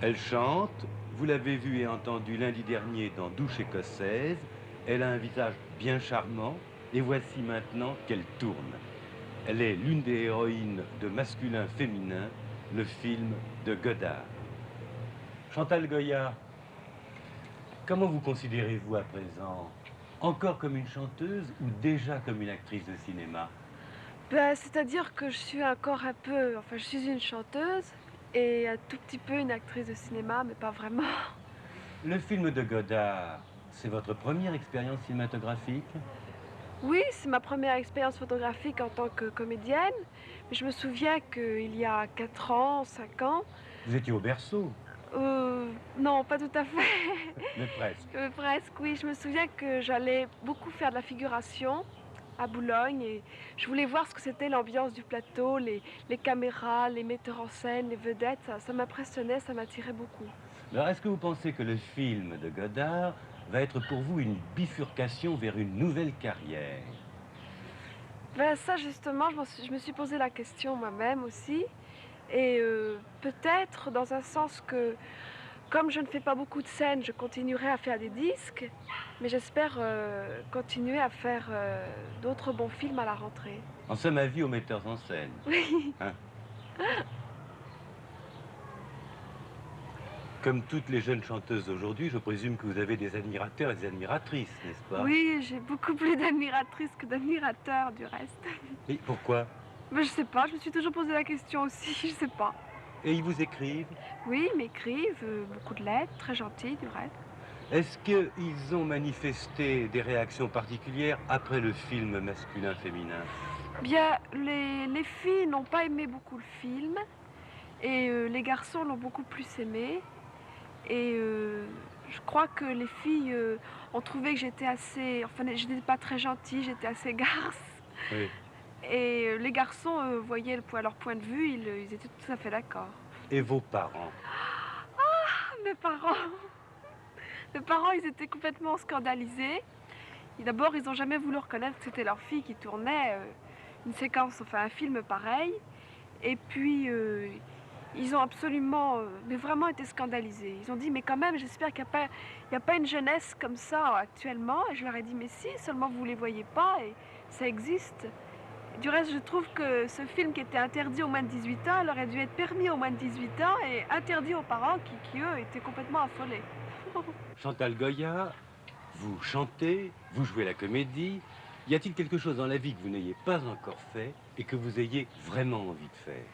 Elle chante, vous l'avez vue et entendue lundi dernier dans Douche écossaise. Elle a un visage bien charmant et voici maintenant qu'elle tourne. Elle est l'une des héroïnes de Masculin Féminin, le film de Godard. Chantal Goya, comment vous considérez-vous à présent? Encore comme une chanteuse ou déjà comme une actrice de cinéma? Ben, c'est-à-dire que je suis encore un peu, enfin je suis une chanteuse et un tout petit peu une actrice de cinéma, mais pas vraiment. Le film de Godard, c'est votre première expérience cinématographique? Oui, c'est ma première expérience photographique en tant que comédienne, mais je me souviens qu'il y a 4 ans, 5 ans, Vous étiez au berceau, non, pas tout à fait, mais presque. presque, oui, je me souviens que j'allais beaucoup faire de la figuration à Boulogne et je voulais voir ce que c'était l'ambiance du plateau, les caméras, les metteurs en scène, les vedettes, ça m'impressionnait, ça m'attirait beaucoup. Alors, est-ce que vous pensez que le film de Godard va être pour vous une bifurcation vers une nouvelle carrière? Ben ça justement, je me suis posé la question moi-même aussi et peut-être dans un sens que comme je ne fais pas beaucoup de scènes, je continuerai à faire des disques, mais j'espère continuer à faire d'autres bons films à la rentrée. En somme, avis aux metteurs en scène. Oui, Hein? Comme toutes les jeunes chanteuses d'aujourd'hui, je présume que vous avez des admirateurs et des admiratrices, n'est-ce pas? oui, j'ai beaucoup plus d'admiratrices que d'admirateurs du reste. Et pourquoi? Mais je sais pas, je me suis toujours posé la question aussi, je sais pas. Et ils vous écrivent? Oui, ils m'écrivent beaucoup de lettres, très gentilles du reste. Est-ce qu'ils ont manifesté des réactions particulières après le film masculin-féminin? Bien, les filles n'ont pas aimé beaucoup le film et les garçons l'ont beaucoup plus aimé. Et je crois que les filles ont trouvé que j'étais assez... Enfin, je n'étais pas très gentille, j'étais assez garce. Oui. Et les garçons voyaient leur point de vue, ils étaient tout à fait d'accord. Et vos parents? Ah, mes parents! Mes parents, ils étaient complètement scandalisés. Et d'abord, ils n'ont jamais voulu reconnaître que c'était leur fille qui tournait une séquence, enfin un film pareil. Et puis, ils ont absolument, mais vraiment été scandalisés. Ils ont dit, mais quand même, j'espère qu'il n'y a pas une jeunesse comme ça actuellement. Et je leur ai dit, mais si, seulement vous ne les voyez pas et ça existe. Du reste, je trouve que ce film qui était interdit aux moins de 18 ans, il aurait dû être permis aux moins de 18 ans et interdit aux parents qui eux, étaient complètement affolés. Chantal Goya, vous chantez, vous jouez la comédie. Y a-t-il quelque chose dans la vie que vous n'ayez pas encore fait et que vous ayez vraiment envie de faire?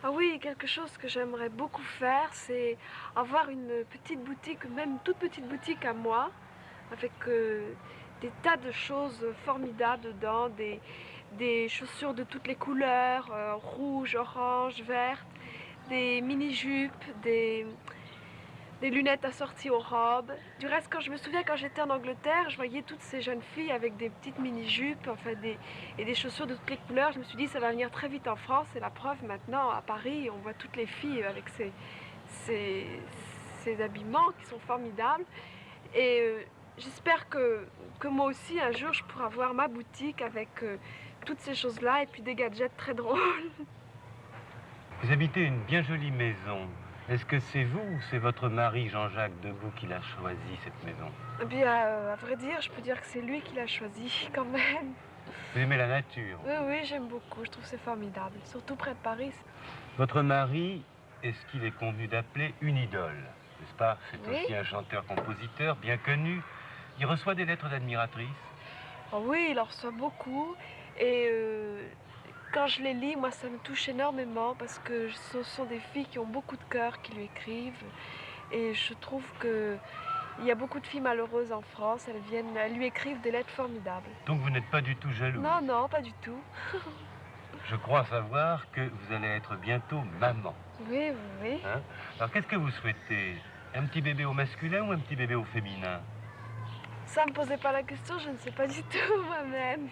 Ah oui, quelque chose que j'aimerais beaucoup faire, c'est avoir une petite boutique, même une toute petite boutique à moi, avec des tas de choses formidables dedans, des chaussures de toutes les couleurs, rouge, orange, verte, des mini-jupes, des lunettes assorties aux robes. Du reste, quand je me souviens, quand j'étais en Angleterre, je voyais toutes ces jeunes filles avec des petites mini-jupes et des chaussures de toutes les couleurs. Je me suis dit, ça va venir très vite en France. Et la preuve, maintenant, à Paris, on voit toutes les filles avec ces, ces habillements qui sont formidables. Et j'espère que moi aussi, un jour, je pourrai avoir ma boutique avec toutes ces choses-là et puis des gadgets très drôles. Vous habitez une bien jolie maison. Est-ce que c'est vous ou c'est votre mari Jean-Jacques Debout qui l'a choisi, cette maison? Eh bien, à vrai dire, je peux dire que c'est lui qui l'a choisi quand même. Vous aimez la nature? Oui, oui, j'aime beaucoup. Je trouve que c'est formidable. Surtout près de Paris. Votre mari est ce qu'il est convenu d'appeler une idole, n'est-ce pas? C'est Oui. aussi un chanteur-compositeur bien connu. Il reçoit des lettres d'admiratrices. Oh oui, il en reçoit beaucoup. Et quand je les lis, moi, ça me touche énormément parce que ce sont des filles qui ont beaucoup de cœur qui lui écrivent. Et je trouve que il y a beaucoup de filles malheureuses en France. Elles lui écrivent des lettres formidables. Donc vous n'êtes pas du tout jaloux. Non, non, pas du tout. Je crois savoir que vous allez être bientôt maman. Oui, oui, oui. Hein? Alors qu'est-ce que vous souhaitez? Un petit bébé au masculin ou un petit bébé au féminin? Ça me posait pas la question, je ne sais pas du tout moi-même.